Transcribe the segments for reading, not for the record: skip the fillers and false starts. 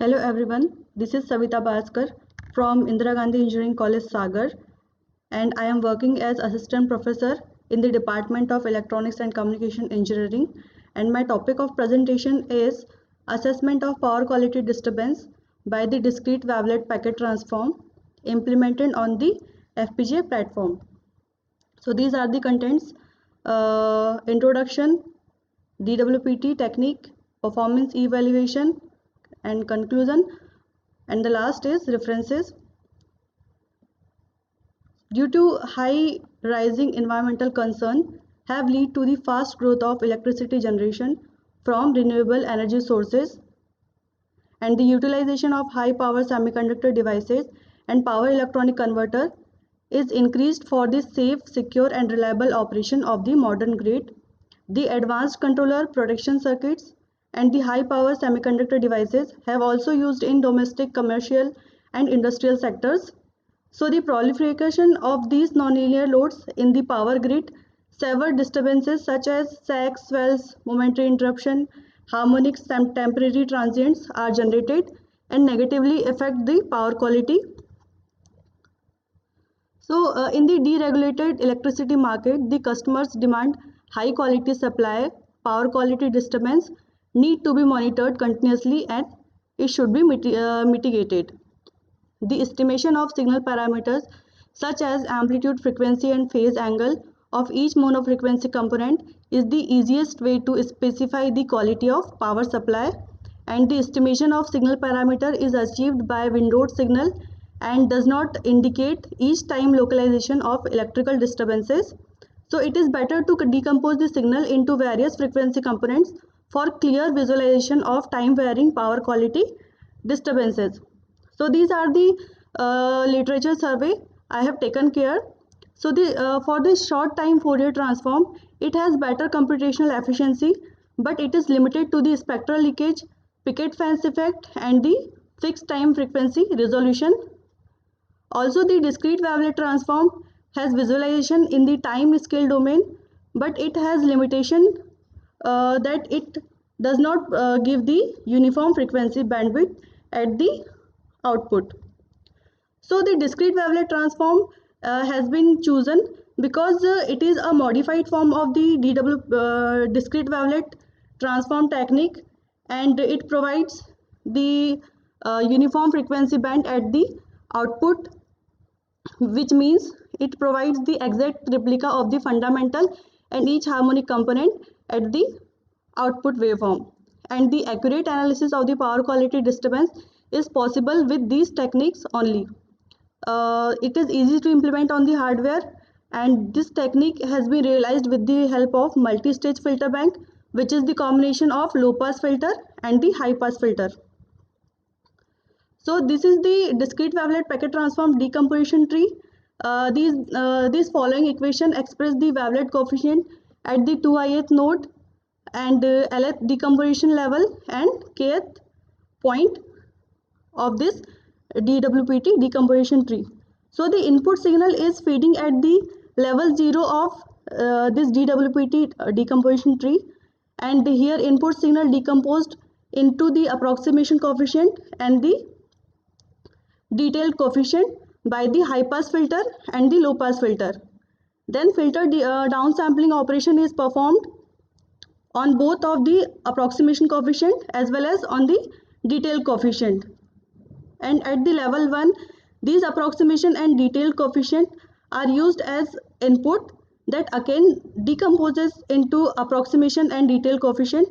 Hello everyone, this is Savita Bhaskar from Indira Gandhi Engineering College Sagar, and I am working as assistant professor in the Department of Electronics and Communication Engineering, and my topic of presentation is assessment of power quality disturbance by the discrete wavelet packet transform implemented on the FPGA platform. So these are the contents: introduction, DWPT technique, performance evaluation, and conclusion, and the last is references. Due to high rising environmental concern have led to the fast growth of electricity generation from renewable energy sources and the utilization of high power semiconductor devices and power electronic converter is increased for the safe, secure and reliable operation of the modern grid. The advanced controller protection circuits and the high power semiconductor devices have also used in domestic, commercial and industrial sectors. So the proliferation of these nonlinear loads in the power grid severe disturbances such as sags, swells, momentary interruption, harmonics and temporary transients are generated and negatively affect the power quality. So in the deregulated electricity market, the customers demand high quality supply, power quality disturbance need to be monitored continuously and it should be mitigated. The estimation of signal parameters such as amplitude, frequency and phase angle of each monofrequency component is the easiest way to specify the quality of power supply, and the estimation of signal parameter is achieved by windowed signal and does not indicate each time localization of electrical disturbances. So it is better to decompose the signal into various frequency components for clear visualization of time varying power quality disturbances. So these are the literature survey I have taken care. So for this short time Fourier transform, it has better computational efficiency, but it is limited to the spectral leakage, Picket fence effect, and the fixed time frequency resolution. Also, the discrete wavelet transform has visualization in the time scale domain, but it has limitation that it does not give the uniform frequency bandwidth at the output. So the discrete wavelet transform has been chosen because it is a modified form of the discrete wavelet transform technique, and it provides the uniform frequency band at the output, which means it provides the exact replica of the fundamental and each harmonic component at the output waveform. And the accurate analysis of the power quality disturbance is possible with these techniques only. It is easy to implement on the hardware, and this technique has been realized with the help of multi-stage filter bank, which is the combination of low pass filter and the high pass filter. So this is the discrete wavelet packet transform decomposition tree. These following equation express the wavelet coefficient at the 2ith node and lth decomposition level and kth point of this DWPT decomposition tree. So the input signal is feeding at the level 0 of this DWPT decomposition tree, and here input signal decomposed into the approximation coefficient and the detailed coefficient by the high pass filter and the low pass filter. Then filter downsampling operation is performed on both of the approximation coefficient as well as on the detailed coefficient. And at the level 1, these approximation and detailed coefficient are used as input that again decomposes into approximation and detailed coefficient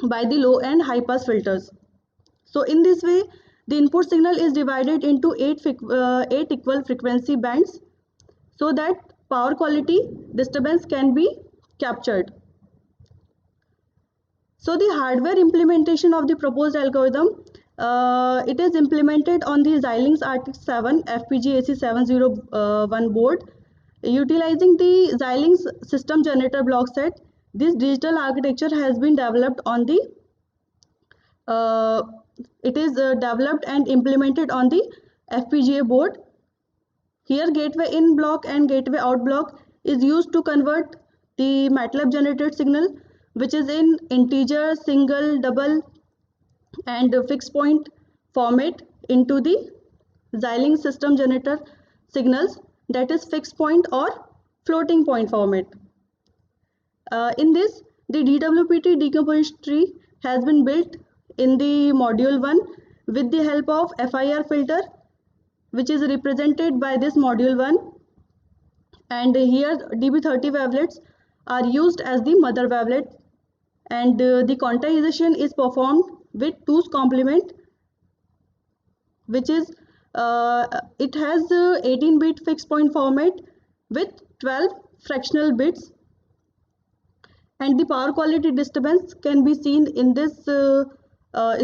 by the low and high pass filters. So in this way, the input signal is divided into 8 equal frequency bands so that power quality disturbance can be captured. So the hardware implementation of the proposed algorithm, it is implemented on the Xilinx RTX 7 FPGA 701 board. Utilizing the Xilinx system generator block set, this digital architecture has been developed on the it is developed and implemented on the FPGA board. Here gateway in block and gateway out block is used to convert the MATLAB generated signal, which is in integer, single, double and fixed point format into the Xilinx system generator signals, that is fixed point or floating point format. In this, the DWPT decompository has been built in the module 1 with the help of FIR filter, which is represented by this module 1, and here DB30 wavelets are used as the mother wavelet, and the quantization is performed with 2's complement, which is it has 18-bit fixed point format with 12 fractional bits, and the power quality disturbance can be seen in this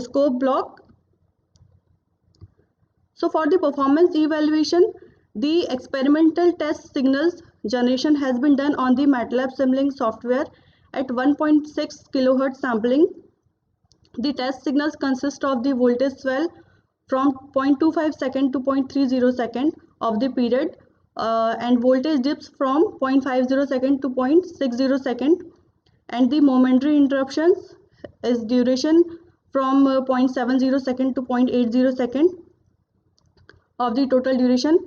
scope block. So for the performance evaluation, the experimental test signals generation has been done on the MATLAB Simulink software at 1.6 kHz sampling. The test signals consist of the voltage swell from 0.25 second to 0.30 second of the period, and voltage dips from 0.50 second to 0.60 second, and the momentary interruptions is duration from 0.70 second to 0.80 second of the total duration,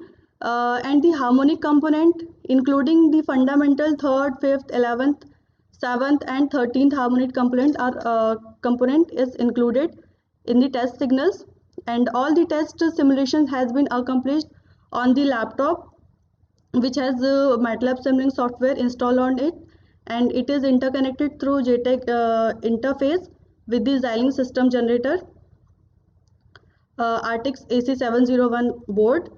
and the harmonic component including the fundamental 3rd, 5th, 11th, 7th and 13th harmonic component is included in the test signals, and all the test simulation has been accomplished on the laptop which has MATLAB Simulink software installed on it, and it is interconnected through JTAG interface with the Xilinx system generator RTX AC701 board.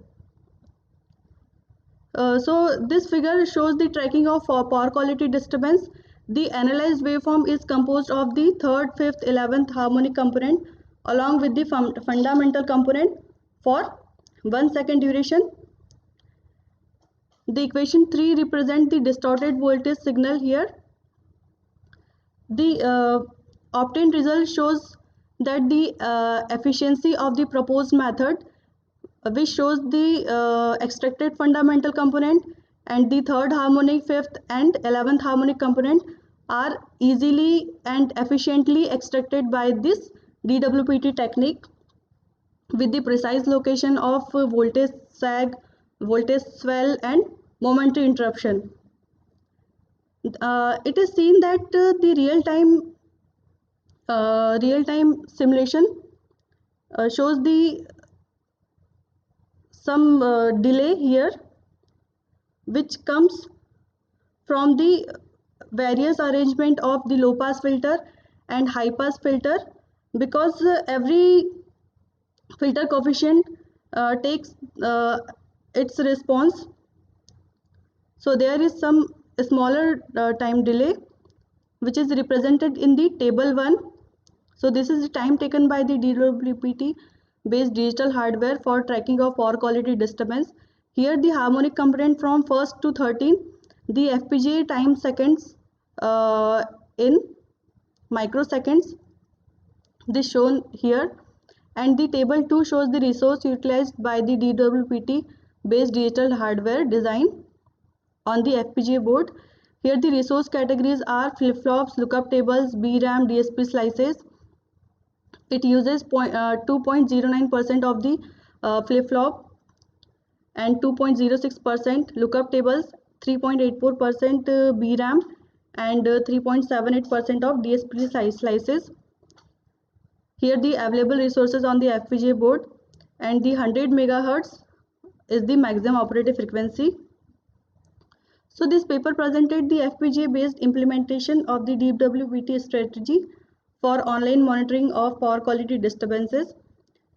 So this figure shows the tracking of power quality disturbance. The analyzed waveform is composed of the 3rd, 5th, 11th harmonic component along with the fundamental component for 1 second duration. The equation 3 represents the distorted voltage signal here. The obtained result shows that the efficiency of the proposed method, which shows the extracted fundamental component and the 3rd harmonic, 5th and 11th harmonic component are easily and efficiently extracted by this DWPT technique with the precise location of voltage sag, voltage swell and momentary interruption. It is seen that the real-time simulation shows the some delay here, which comes from the various arrangement of the low pass filter and high pass filter, because every filter coefficient takes its response. So there is some smaller time delay which is represented in the table 1. So this is the time taken by the DWPT based digital hardware for tracking of power quality disturbance. Here the harmonic component from 1st to 13, the FPGA time seconds in microseconds, this shown here, and the table 2 shows the resource utilized by the DWPT based digital hardware design on the FPGA board. Here the resource categories are flip-flops, lookup tables, BRAM, DSP slices. It uses 2.09% of the flip-flop and 2.06% lookup tables, 3.84% BRAM and 3.78% of DSP slices. Here the available resources on the FPGA board, and the 100 MHz is the maximum operating frequency. So this paper presented the FPGA based implementation of the DWPT strategy for online monitoring of power quality disturbances.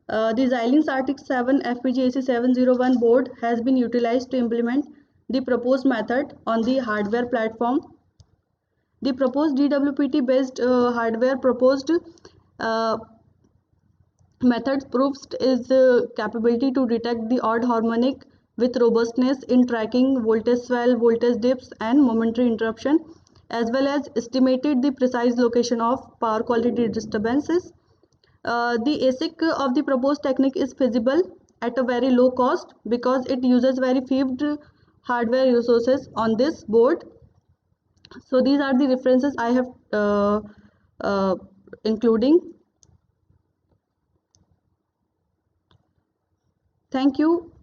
The Xilinx RTX 7 FPGA AC701 board has been utilized to implement the proposed method on the hardware platform. The proposed DWPT based hardware proposed methods proves is capability to detect the odd harmonic with robustness in tracking voltage swell, voltage dips and momentary interruption, as well as estimated the precise location of power quality disturbances. The ASIC of the proposed technique is feasible at a very low cost because it uses very few hardware resources on this board. So these are the references I have including. Thank you